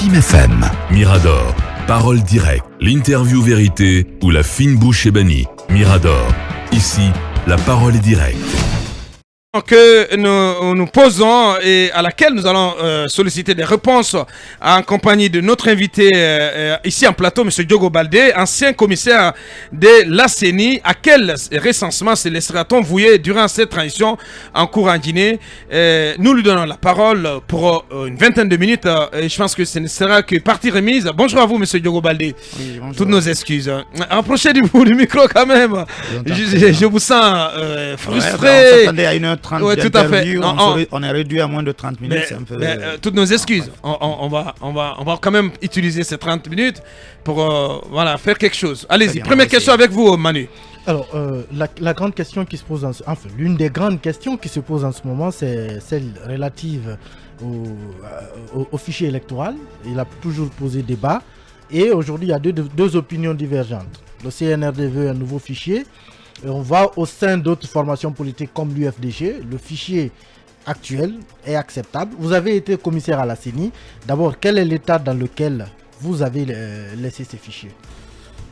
King FM. Mirador, parole directe, l'interview vérité ou la fine bouche ébanie. Mirador, ici, la parole est directe. Que nous posons et à laquelle nous allons solliciter des réponses en compagnie de notre invité ici en plateau, M. Diogo Baldé, ancien commissaire de la CENI. À quel recensement se laissera-t-on vouer durant cette transition en cours en Guinée? Nous lui donnons la parole pour une vingtaine de minutes et je pense que ce ne sera que partie remise. Bonjour à vous, M. Diogo Baldé. Oui, bonjour. Toutes nos excuses. Approchez du micro quand même. Je vous sens frustré. On s'attendait à 1h30 ouais, tout à fait. On est réduit à moins de 30 minutes. C'est un peu... toutes nos excuses. On va quand même utiliser ces 30 minutes pour faire quelque chose. Allez-y, première question avec vous, Manu. Alors, la grande question qui se pose, l'une des grandes questions qui se pose en ce moment, c'est celle relative au fichier électoral. Il a toujours posé débat. Et aujourd'hui, il y a deux opinions divergentes. Le CNRD veut un nouveau fichier. Et on va au sein d'autres formations politiques comme l'UFDG. Le fichier actuel est acceptable. Vous avez été commissaire à la CENI. D'abord, quel est l'état dans lequel vous avez laissé ces fichiers?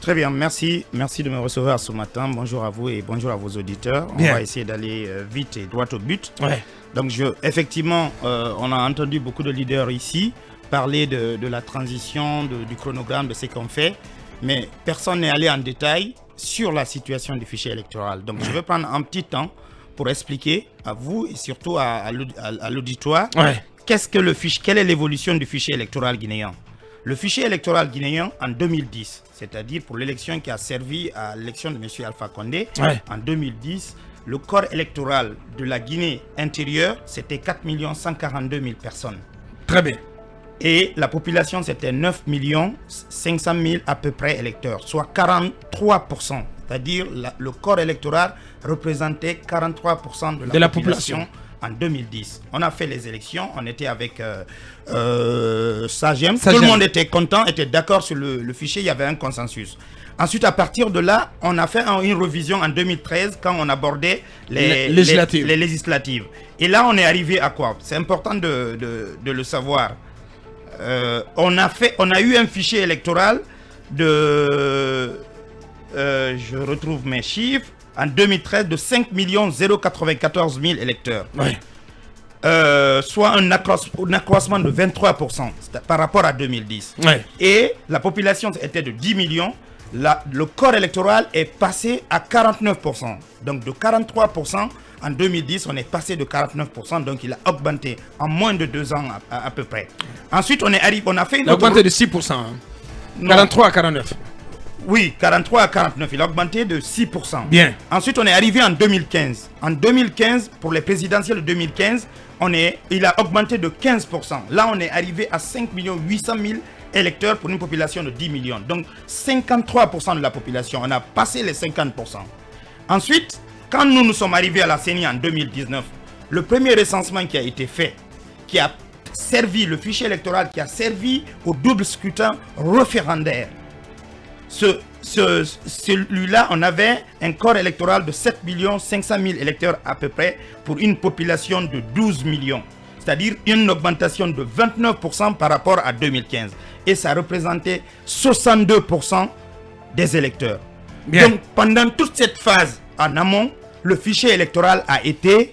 Très bien, merci de me recevoir ce matin. Bonjour à vous et bonjour à vos auditeurs. Bien. On va essayer d'aller vite et droit au but. Ouais. Donc, effectivement, on a entendu beaucoup de leaders ici parler de la transition, du chronogramme, de ce qu'on fait. Mais personne n'est allé en détail sur la situation du fichier électoral. Donc, je vais prendre un petit temps pour expliquer à vous et surtout à l'auditoire quelle est l'évolution du fichier électoral guinéen. Le fichier électoral guinéen en 2010, c'est-à-dire pour l'élection qui a servi à l'élection de M. Alpha Condé, en 2010, le corps électoral de la Guinée intérieure, c'était 4 142 000 personnes. Très bien. Et la population, c'était 9 500 000 à peu près électeurs, soit 43%. C'est-à-dire le corps électoral représentait 43% de la population en 2010. On a fait les élections, on était avec Sagem. Tout le monde était content, était d'accord sur le fichier, il y avait un consensus. Ensuite, à partir de là, on a fait une révision en 2013 quand on abordait les législatives. Et là, on est arrivé à quoi? C'est important de le savoir. On a eu un fichier électoral je retrouve mes chiffres, en 2013 de 5 094 000 électeurs. Ouais. Soit un accroissement de 23% par rapport à 2010. Ouais. Et la population était de 10 millions. Le corps électoral est passé à 49%. Donc de 43%. En 2010, on est passé de 49%, donc il a augmenté en moins de 2 ans à peu près. Ensuite, on a fait une... Il a augmenté de 6%. Hein. 43 à 49. Oui, 43 à 49, il a augmenté de 6%. Bien. Ensuite, on est arrivé en 2015. En 2015, pour les présidentielles de 2015, il a augmenté de 15%. Là, on est arrivé à 5 800 000 électeurs pour une population de 10 millions. Donc, 53% de la population. On a passé les 50%. Ensuite, quand nous sommes arrivés à la CENI en 2019, le premier recensement qui a été fait, qui a servi, le fichier électoral qui a servi au double scrutin référendaire, celui-là, on avait un corps électoral de 7 500 000 électeurs à peu près pour une population de 12 millions. C'est-à-dire une augmentation de 29% par rapport à 2015. Et ça représentait 62% des électeurs. Bien. Donc, pendant toute cette phase en amont, le fichier électoral a été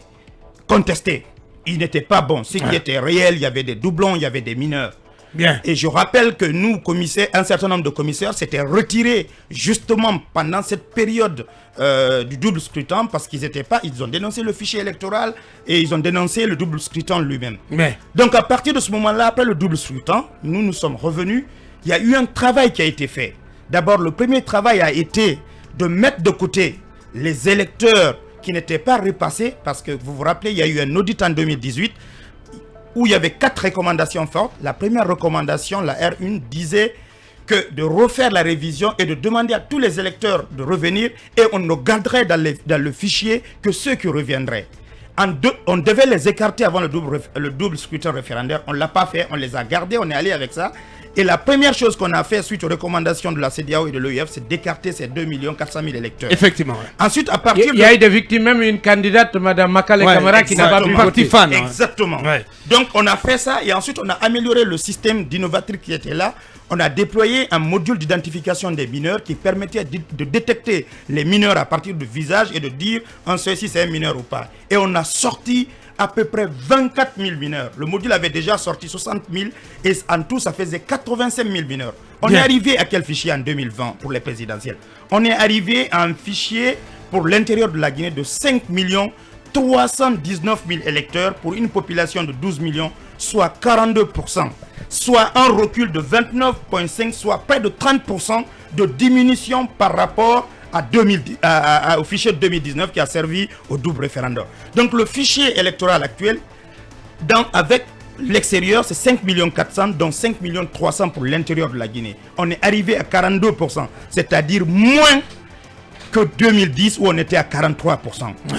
contesté. Il n'était pas bon. Ce qui était réel, il y avait des doublons, il y avait des mineurs. Bien. Et je rappelle que nous, commissaires, un certain nombre de commissaires s'étaient retirés justement pendant cette période du double scrutin parce qu'ils ont dénoncé le fichier électoral et ils ont dénoncé le double scrutin lui-même. Mais... Donc à partir de ce moment-là, après le double scrutin, nous sommes revenus. Il y a eu un travail qui a été fait. D'abord, le premier travail a été de mettre de côté les électeurs qui n'étaient pas repassés, parce que vous vous rappelez, il y a eu un audit en 2018 où il y avait 4 recommandations fortes. La première recommandation, la R1, disait que de refaire la révision et de demander à tous les électeurs de revenir et on ne garderait dans le fichier que ceux qui reviendraient. On devait les écarter avant le double scrutin référendaire. On ne l'a pas fait, on les a gardés, on est allé avec ça. Et la première chose qu'on a fait suite aux recommandations de la CEDEAO et de l'OIF, c'est d'écarter ces 2 400 000 électeurs. Effectivement. Ouais. Ensuite, à partir Il y a eu des victimes, même une candidate, Mme Makale Camara, qui n'a pas pu voter. Fan, exactement. Ouais. Donc, on a fait ça et ensuite, on a amélioré le système d'innovateur qui était là. On a déployé un module d'identification des mineurs qui permettait de détecter les mineurs à partir du visage et de dire si c'est un mineur ou pas. Et on a sorti à peu près 24 000 mineurs. Le module avait déjà sorti 60 000 et en tout, ça faisait 85 000 mineurs. On est arrivé à quel fichier en 2020 pour les présidentielles? On est arrivé à un fichier pour l'intérieur de la Guinée de 5 319 000 électeurs pour une population de 12 millions, soit 42%, soit un recul de 29,5%, soit près de 30% de diminution par rapport au fichier de 2019 qui a servi au double référendum. Donc le fichier électoral actuel, avec l'extérieur, c'est 5 400 000, dont 5 300 000 pour l'intérieur de la Guinée. On est arrivé à 42%, c'est-à-dire moins que 2010 où on était à 43%.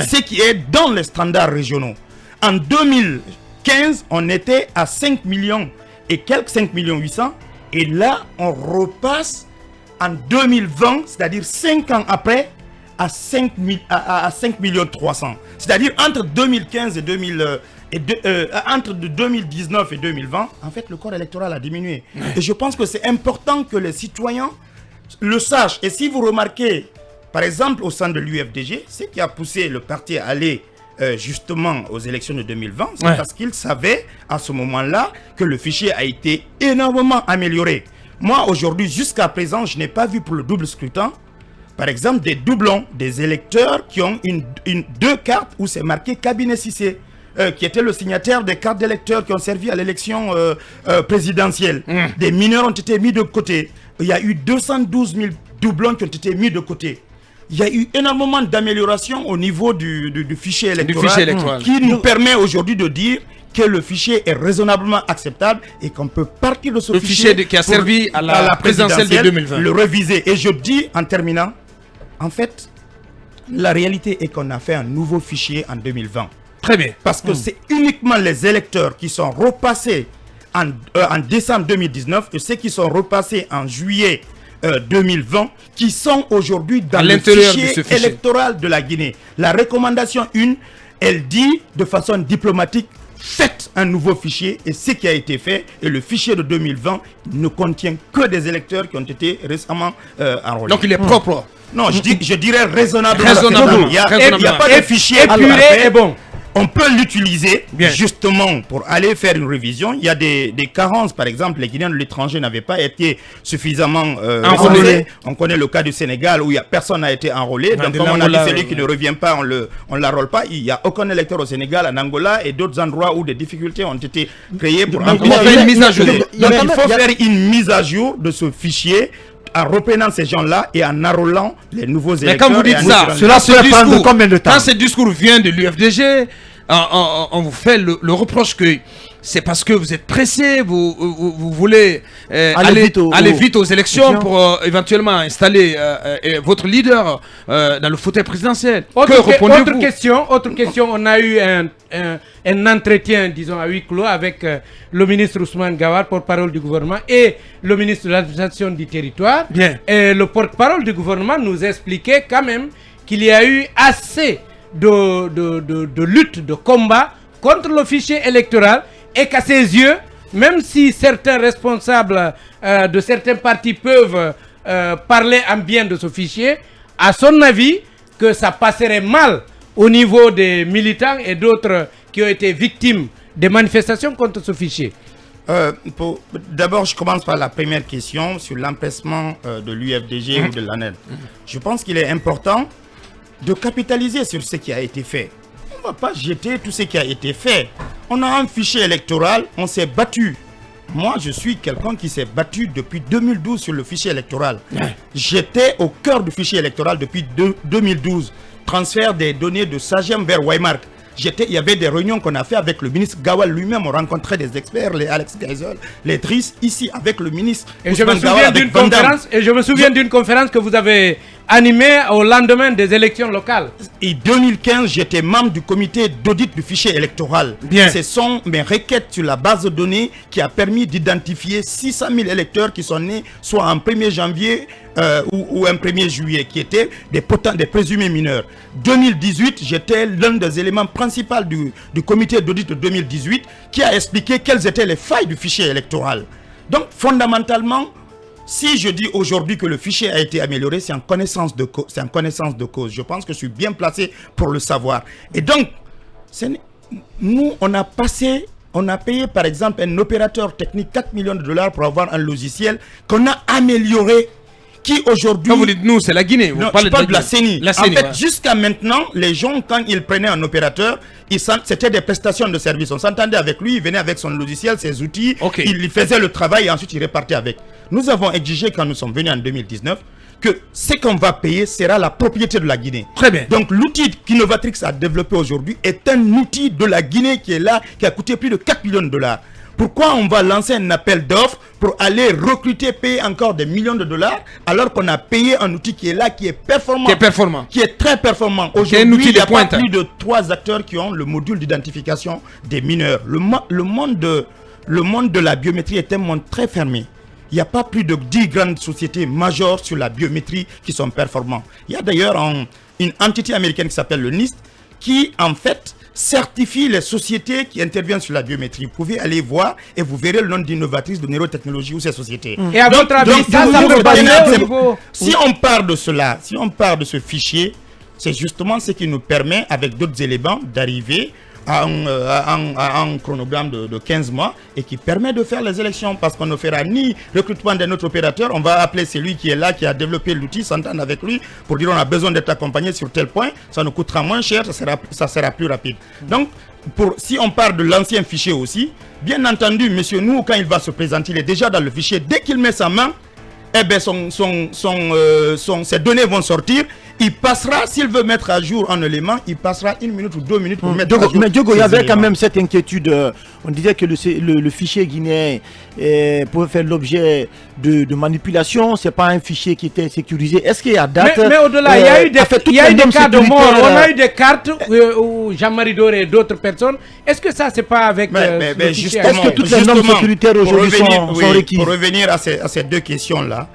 Ce qui est dans les standards régionaux. En 2015, on était à 5 millions et quelques 5 800 et là, on repasse en 2020, c'est-à-dire 5 ans après, à 5 300 000. C'est-à-dire entre 2015 et entre 2019 et 2020, en fait, le corps électoral a diminué. Et je pense que c'est important que les citoyens le sachent. Et si vous remarquez, par exemple, au sein de l'UFDG, ce qui a poussé le parti à aller justement aux élections de 2020, c'est parce qu'il savait à ce moment-là que le fichier a été énormément amélioré. Moi, aujourd'hui, jusqu'à présent, je n'ai pas vu pour le double scrutin, par exemple, des doublons, des électeurs qui ont deux cartes où c'est marqué cabinet Cissé, qui était le signataire des cartes d'électeurs qui ont servi à l'élection présidentielle. Des mineurs ont été mis de côté. Il y a eu 212 000 doublons qui ont été mis de côté. Il y a eu énormément d'améliorations au niveau du fichier électoral, qui nous permet aujourd'hui de dire que le fichier est raisonnablement acceptable et qu'on peut partir de ce fichier qui a servi à la présidentielle de 2020. Le réviser. Et je dis en terminant, en fait, la réalité est qu'on a fait un nouveau fichier en 2020. Très bien. Parce que c'est uniquement les électeurs qui sont repassés en décembre 2019 et ceux qui sont repassés en juillet 2020 qui sont aujourd'hui dans le fichier électoral de la Guinée. La recommandation 1, elle dit de façon diplomatique: faites un nouveau fichier, et ce qui a été fait, et le fichier de 2020 ne contient que des électeurs qui ont été récemment enrôlés. Donc il est propre. Non, je dirais raisonnablement. Raisonnablement. Il n'y a pas de fichier épuré et bon. On peut l'utiliser justement pour aller faire une révision. Il y a des carences, par exemple, les Guinéens de l'étranger n'avaient pas été suffisamment enrôlés. On connaît le cas du Sénégal où personne n'a été enrôlé. Donc comme on a dit, celui qui ne revient pas, on ne l'enrôle pas. Il n'y a aucun électeur au Sénégal, en Angola et d'autres endroits où des difficultés ont été créées pour faire une mise à jour. Donc il faut faire une mise à jour de ce fichier en reprenant ces gens-là et en enrôlant les nouveaux électeurs. Mais quand vous dites ça, cela peut prendre combien de temps? Quand ce discours vient de l'UFDG, on vous fait le reproche que c'est parce que vous êtes pressé, vous voulez aller vite aux élections pour éventuellement installer votre leader dans le fauteuil présidentiel. Autre question, on a eu un entretien, disons, à huis clos avec le ministre Ousmane Gawar, porte-parole du gouvernement, et le ministre de l'administration du territoire. Bien. Et le porte-parole du gouvernement nous expliquait quand même qu'il y a eu assez de lutte, de combat contre le fichier électoral, et qu'à ses yeux, même si certains responsables de certains partis peuvent parler en bien de ce fichier, à son avis, que ça passerait mal au niveau des militants et d'autres qui ont été victimes des manifestations contre ce fichier. D'abord, je commence par la première question sur l'empressement de l'UFDG ou de l'ANEL. Je pense qu'il est important de capitaliser sur ce qui a été fait. On ne va pas jeter tout ce qui a été fait. On a un fichier électoral, on s'est battu. Moi, je suis quelqu'un qui s'est battu depuis 2012 sur le fichier électoral. J'étais au cœur du fichier électoral depuis 2012. Transfert des données de Sagem vers Weimar. Il y avait des réunions qu'on a fait avec le ministre Gawal lui-même. On rencontrait des experts, les Alex Geisel, les Driss, ici avec le ministre. Et je me souviens d'une conférence que vous avez animé au lendemain des élections locales. Et 2015, j'étais membre du comité d'audit du fichier électoral. Bien. Ce sont mes requêtes sur la base de données qui a permis d'identifier 600 000 électeurs qui sont nés soit en 1er janvier ou un 1er juillet, qui étaient des présumés mineurs. 2018, j'étais l'un des éléments principaux du comité d'audit de 2018 qui a expliqué quelles étaient les failles du fichier électoral. Donc, fondamentalement, si je dis aujourd'hui que le fichier a été amélioré, c'est en connaissance de cause. Je pense que je suis bien placé pour le savoir. Et donc, nous, on a payé par exemple un opérateur technique 4 millions de dollars pour avoir un logiciel qu'on a amélioré, qui aujourd'hui... Quand vous dites nous, c'est la Guinée. Vous Non, parlez je parle de la CENI. La CENI, En fait, ouais. jusqu'à maintenant, les gens, quand ils prenaient un opérateur, c'était des prestations de service. On s'entendait avec lui, il venait avec son logiciel, ses outils, Ok. il faisait le travail et ensuite il repartait avec. Nous avons exigé, quand nous sommes venus en 2019, que ce qu'on va payer sera la propriété de la Guinée. Très bien. Donc l'outil qu'Innovatrix a développé aujourd'hui est un outil de la Guinée qui est là, qui a coûté plus de 4 millions de dollars. Pourquoi on va lancer un appel d'offres pour aller recruter, payer encore des millions de dollars, alors qu'on a payé un outil qui est là, qui est performant, qui est très performant. Aujourd'hui, il n'y a pas plus de 3 acteurs qui ont le module d'identification des mineurs. Le monde de la biométrie est un monde très fermé. Il n'y a pas plus de 10 grandes sociétés majeures sur la biométrie qui sont performantes. Il y a d'ailleurs une entité américaine qui s'appelle le NIST, qui en fait certifie les sociétés qui interviennent sur la biométrie. Vous pouvez aller voir et vous verrez le nom d'Innovatrice de Neurotechnologie ou ces sociétés. Et à votre avis, ça peut passer au niveau... Si on part de cela, si on part de ce fichier, c'est justement ce qui nous permet, avec d'autres éléments, d'arriver à un chronogramme de 15 mois et qui permet de faire les élections, parce qu'on ne fera ni recrutement d'un autre opérateur, on va appeler celui qui est là, qui a développé l'outil, s'entendre avec lui pour dire on a besoin d'être accompagné sur tel point, ça nous coûtera moins cher, ça sera plus rapide. Donc, si on part de l'ancien fichier aussi, bien entendu, monsieur nous, quand il va se présenter, il est déjà dans le fichier, dès qu'il met sa main, eh ben ses données vont sortir. Il passera, s'il veut mettre à jour un élément, il passera 1 minute ou 2 minutes pour mettre à jour. Mais Diogo, il y avait éléments. quand même cette inquiétude. On disait que le fichier guinéen pouvait faire l'objet de manipulation. Ce n'est pas un fichier qui était sécurisé. Est-ce qu'il y a date... Mais au-delà, il y a eu des cas de mort. On a eu des cartes où Jean-Marie Doré et d'autres personnes. Est-ce que ça, c'est pas avec le fichier? Est-ce que toutes les normes sécuritaires aujourd'hui sont requises? Pour revenir à ces 2 questions-là,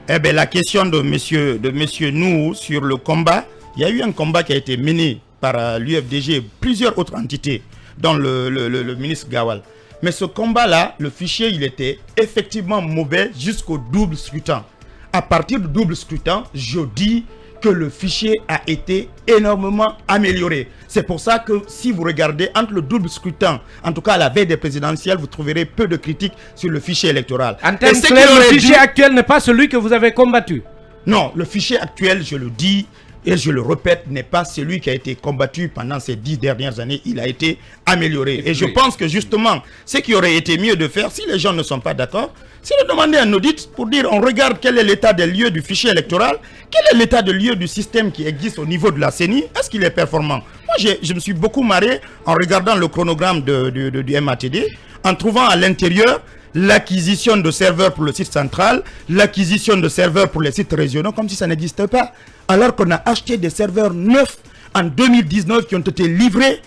la question de monsieur Nou sur le combat, il y a eu un combat qui a été mené par l'UFDG et plusieurs autres entités, dont le ministre Gawal. Mais ce combat-là, le fichier, il était effectivement mauvais jusqu'au double scrutin. À partir du double scrutin, je dis que le fichier a été énormément amélioré. C'est pour ça que si vous regardez entre le double scrutin, en tout cas à la veille des présidentielles, vous trouverez peu de critiques sur le fichier électoral. En termes clairs, le fichier actuel n'est pas celui que vous avez combattu. Non, le fichier actuel, je le dis et je le répète, n'est pas celui qui a été combattu pendant ces 10 dernières années. Il a été amélioré. Et je pense que justement, ce qui aurait été mieux de faire, si les gens ne sont pas d'accord, c'est de demander un audit pour dire on regarde quel est l'état des lieux du fichier électoral, quel est l'état des lieux du système qui existe au niveau de la CENI, est-ce qu'il est performant? Moi, je me suis beaucoup marré en regardant le chronogramme du MATD, en trouvant à l'intérieur l'acquisition de serveurs pour le site central, l'acquisition de serveurs pour les sites régionaux, comme si ça n'existait pas. Alors qu'on a acheté des serveurs neufs en 2019 qui ont été livrés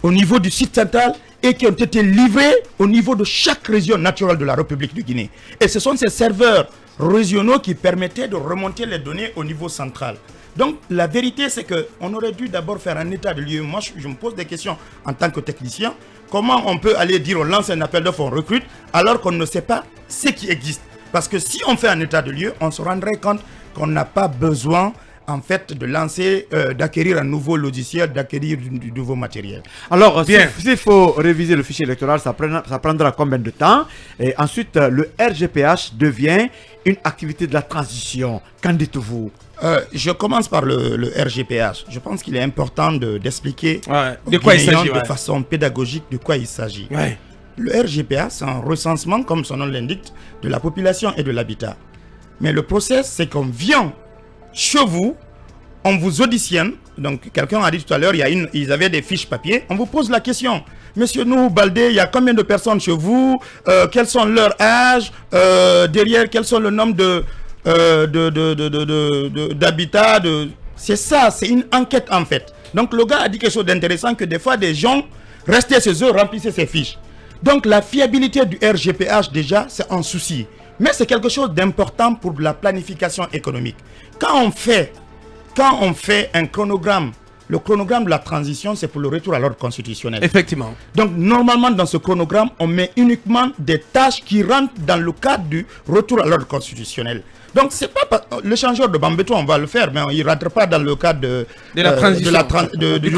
au niveau du site central et qui ont été livrés au niveau de chaque région naturelle de la République de Guinée. Et ce sont ces serveurs régionaux qui permettaient de remonter les données au niveau central. Donc la vérité, c'est qu'on aurait dû d'abord faire un état de lieu. Moi, je me pose des questions en tant que technicien. Comment on peut aller dire on lance un appel d'offres, on recrute, alors qu'on ne sait pas ce qui existe? Parce que si on fait un état de lieu, on se rendrait compte qu'on n'a pas besoin en fait de lancer, d'acquérir un nouveau logiciel, d'acquérir du nouveau matériel. Alors, s'il faut réviser le fichier électoral, ça prendra combien de temps? Et ensuite, le RGPH devient une activité de la transition. Qu'en dites-vous? Je commence par le RGPH. Je pense qu'il est important d'expliquer de quoi il s'agit, de façon pédagogique de quoi il s'agit. Le RGPH, c'est un recensement, comme son nom l'indique, de la population et de l'habitat. Mais le process, c'est qu'on vient chez vous, on vous auditionne. Donc, quelqu'un a dit tout à l'heure, ils avaient des fiches papier. On vous pose la question. Monsieur Nou Baldé, il y a combien de personnes chez vous? Quels sont leurs âges? Derrière, quels sont le nombre de d'habitat. C'est ça, c'est une enquête en fait. Donc le gars a dit quelque chose d'intéressant, que des fois des gens restaient chez eux, remplissaient ces fiches. Donc la fiabilité du RGPH déjà, c'est un souci. Mais c'est quelque chose d'important pour la planification économique. Quand on fait un chronogramme, le chronogramme de la transition, c'est pour le retour à l'ordre constitutionnel. Effectivement. Donc normalement dans ce chronogramme, on met uniquement des tâches qui rentrent dans le cadre du retour à l'ordre constitutionnel. Donc c'est pas l'échangeur de Bambeto, on va le faire, mais il ne rentre pas dans le cadre de la transition, du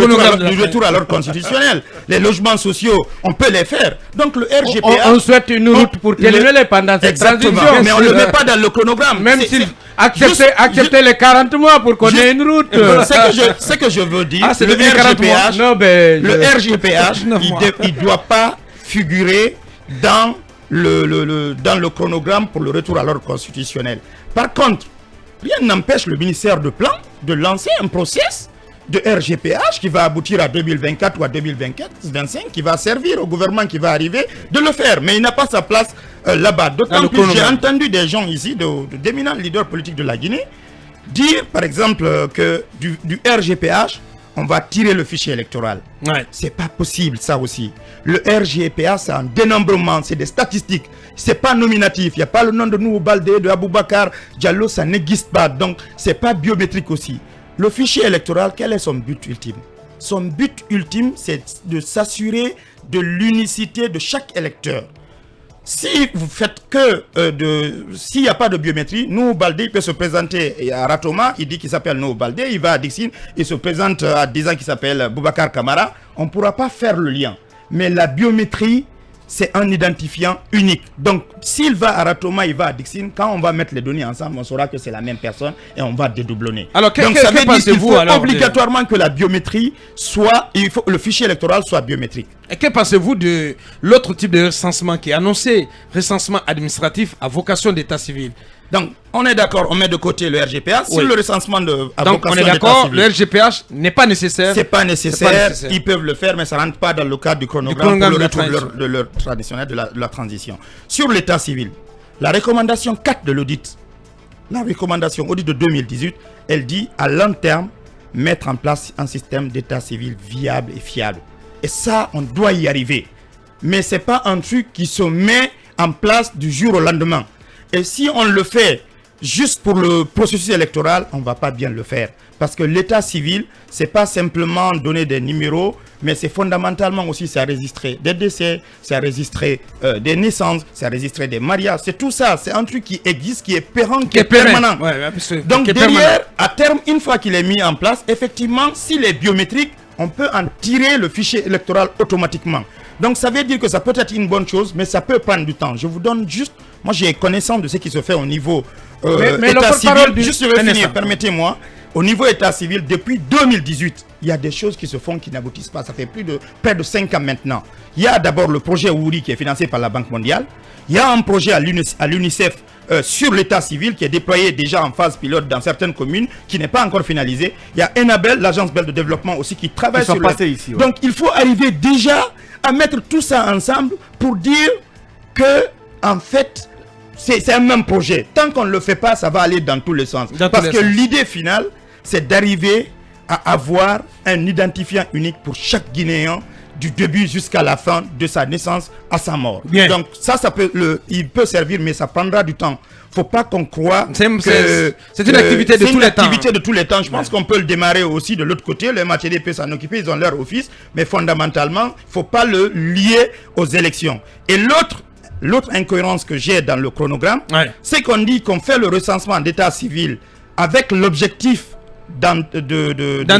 retour à l'ordre constitutionnel. Les logements sociaux, on peut les faire. Donc le RGPH... On souhaite une route pour qu'elle pendant cette transition. Mais on ne le met pas dans le chronogramme. Même si accepter les 40 mois pour qu'on ait une route. Ce que je veux dire, le RGPH, il ne doit pas figurer dans le chronogramme pour le retour à l'ordre constitutionnel. Par contre, rien n'empêche le ministère de Plan de lancer un process de RGPH qui va aboutir à 2024 ou à 2025, qui va servir au gouvernement qui va arriver de le faire. Mais il n'a pas sa place là-bas. D'autant plus, j'ai entendu des gens ici, d'éminents leaders politiques de la Guinée, dire par exemple que du RGPH, on va tirer le fichier électoral. Ouais. C'est pas possible, ça aussi. Le RGPA, c'est un dénombrement, c'est des statistiques. C'est pas nominatif. Il n'y a pas le nom de Nouhou Baldé, de Aboubacar Diallo, ça n'existe pas. Donc, c'est pas biométrique aussi. Le fichier électoral, quel est son but ultime? Son but ultime, c'est de s'assurer de l'unicité de chaque électeur. Si vous faites que s'il n'y a pas de biométrie, Nouhou Baldé il peut se présenter à Ratoma, il dit qu'il s'appelle Nouhou Baldé, il va à Dixine, il se présente à 10 ans qu'il s'appelle Boubacar Kamara, on ne pourra pas faire le lien. Mais la biométrie, c'est un identifiant unique. Donc, s'il va à Ratoma, il va à Dixine, quand on va mettre les données ensemble, on saura que c'est la même personne et on va dédoublonner. Alors, donc, ça veut dire qu'il faut obligatoirement que la biométrie soit, le fichier électoral soit biométrique. Et que pensez-vous de l'autre type de recensement qui est annoncé, recensement administratif à vocation d'état civil? Donc, on est d'accord, on met de côté le RGPH. Oui. Sur le recensement à donc, vocation on est d'accord, le RGPH n'est pas nécessaire. C'est pas nécessaire, ils peuvent le faire, mais ça ne rentre pas dans le cadre du chronogramme pour le retour de leur traditionnel, de la transition. Sur l'état civil, la recommandation 4 de l'audit, la recommandation audit de 2018, elle dit à long terme, mettre en place un système d'état civil viable et fiable. Et ça, on doit y arriver. Mais ce n'est pas un truc qui se met en place du jour au lendemain. Et si on le fait juste pour le processus électoral, on ne va pas bien le faire. Parce que l'état civil, ce n'est pas simplement donner des numéros, mais c'est fondamentalement aussi, ça enregistrer des décès, ça enregistrer des naissances, ça enregistrer des mariages. C'est tout ça, c'est un truc qui existe, qui est pérenne, qui est permanent. Donc derrière, à terme, une fois qu'il est mis en place, effectivement, s'il est biométrique, on peut en tirer le fichier électoral automatiquement. Donc ça veut dire que ça peut être une bonne chose, mais ça peut prendre du temps. Je vous donne juste, moi j'ai connaissance de ce qui se fait au niveau état civil. Juste je vais finir, permettez-moi. Au niveau état civil, depuis 2018, il y a des choses qui se font qui n'aboutissent pas. Ça fait près de 5 ans maintenant. Il y a d'abord le projet Wouri qui est financé par la Banque mondiale. Il y a un projet à l'UNICEF sur l'état civil qui est déployé déjà en phase pilote dans certaines communes, qui n'est pas encore finalisé. Il y a Enabel, l'agence belge de développement aussi, qui travaille sur ici. Ouais. Donc il faut arriver déjà à mettre tout ça ensemble pour dire que en fait c'est un même projet. Tant qu'on ne le fait pas, ça va aller dans tous les sens. Parce que l'idée finale, c'est d'arriver à avoir un identifiant unique pour chaque Guinéen du début jusqu'à la fin de sa naissance à sa mort. Bien. Donc ça il peut servir, mais ça prendra du temps. Faut pas qu'on croie que c'est une activité de tous les temps. C'est une activité de tous les temps. Je pense qu'on peut le démarrer aussi de l'autre côté. Le MHD peut s'en occuper, ils ont leur office, mais fondamentalement, faut pas le lier aux élections. Et l'autre incohérence que j'ai dans le chronogramme, c'est qu'on dit qu'on fait le recensement d'état civil avec l'objectif d'en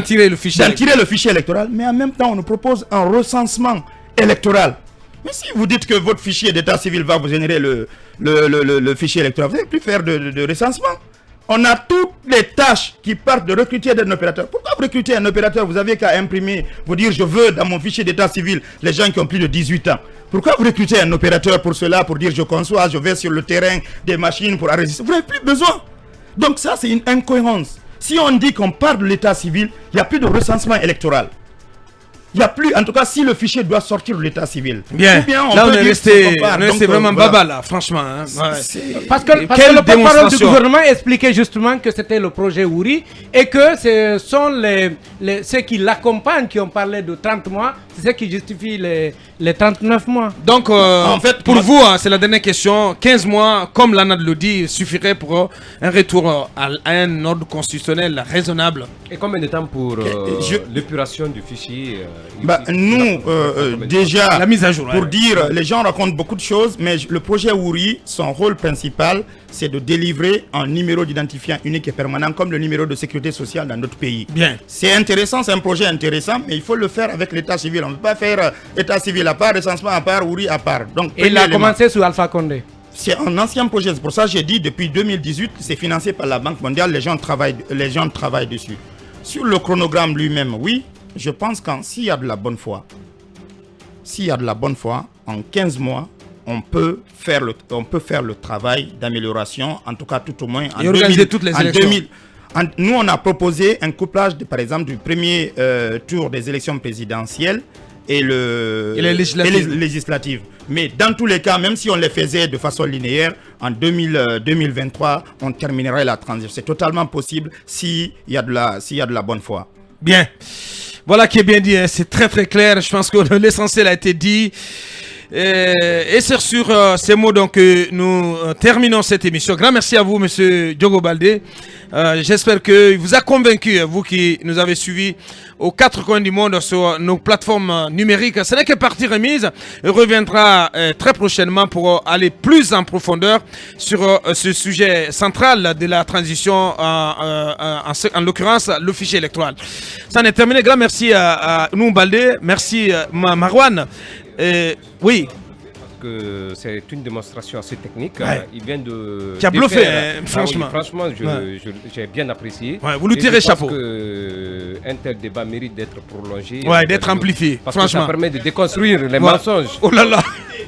tirer le fichier électoral, mais en même temps on nous propose un recensement électoral. Mais si vous dites que votre fichier d'état civil va vous générer le fichier électoral, vous n'allez plus faire de recensement. On a toutes les tâches qui partent de recruter d'un opérateur. Pourquoi vous recrutez un opérateur? Vous avez qu'à imprimer, vous dire je veux dans mon fichier d'état civil les gens qui ont plus de 18 ans. Pourquoi vous recrutez un opérateur pour cela, pour dire je conçois, je vais sur le terrain des machines pour enregistrer? Vous n'avez plus besoin. Donc ça c'est une incohérence. Si on dit qu'on parle de l'état civil, il n'y a plus de recensement électoral. Il n'y a plus, en tout cas, si le fichier doit sortir de l'état civil. Bien. Ou bien Là, on peut est dire resté, qu'on part. on est resté Donc, vraiment voilà. baba là, franchement. Hein. Ouais. Parce que le Quelle porte-parole du démonstration. gouvernement expliquait justement que c'était le projet Wouri et que ce sont ceux qui l'accompagnent qui ont parlé de 30 mois, c'est ce qui justifie les 39 mois. Donc, En fait, pour moi- vous, hein, c'est la dernière question. 15 mois, comme l'ANAD le dit, suffirait pour un retour à un ordre constitutionnel raisonnable. Et combien de temps pour je- l'épuration du fichier Bah, nous, déjà, La mise à jour. pour ouais. dire, les gens racontent beaucoup de choses, mais le projet Wouri, son rôle principal, c'est de délivrer un numéro d'identifiant unique et permanent comme le numéro de sécurité sociale dans notre pays. Bien. C'est intéressant, c'est un projet intéressant, mais il faut le faire avec l'état civil. On ne peut pas faire état civil à part, recensement à part, Wouri à part. Donc, Et il premier a élément. commencé sous Alpha Condé. C'est un ancien projet, c'est pour ça que j'ai dit depuis 2018, c'est financé par la Banque mondiale, les gens travaillent dessus. Sur le chronogramme lui-même, oui, je pense que s'il y a de la bonne foi, en 15 mois, on peut faire le travail d'amélioration, en tout cas tout au moins en Et organiser toutes les en élections. nous, on a proposé un couplage, par exemple, du premier tour des élections présidentielles et les législatives. les législatives. Mais dans tous les cas, même si on les faisait de façon linéaire, en 2023, on terminerait la transition. C'est totalement possible s'il y a de la bonne foi. Bien. Voilà qui est bien dit. Hein. C'est très très clair. Je pense que l'essentiel a été dit. Et c'est sur ces mots donc que nous terminons cette émission. Grand merci à vous, monsieur Diogo Baldé. J'espère qu'il vous a convaincu, vous qui nous avez suivis aux quatre coins du monde sur nos plateformes numériques. Ce n'est que partie remise. Il reviendra très prochainement pour aller plus en profondeur sur ce sujet central de la transition, en l'occurrence le fichier électoral. Ça en est terminé. Grand merci à nous, Baldé. Merci Marwan. Oui. Que c'est une démonstration assez technique. Ouais. Il vient de. Qui a de bluffé, faire- hein, Ah franchement. oui, franchement, j'ai bien apprécié. Ouais, vous nous Et tirez je pense chapeau. que un tel débat mérite d'être prolongé. Ouais, d'être amplifié, Parce franchement. que ça permet de déconstruire les Ouais. mensonges. Oh là là.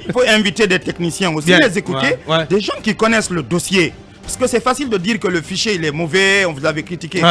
Il faut inviter des techniciens aussi, Bien. les écouter, Ouais. des gens qui connaissent le dossier. Parce que c'est facile de dire que le fichier il est mauvais, on vous avait critiqué.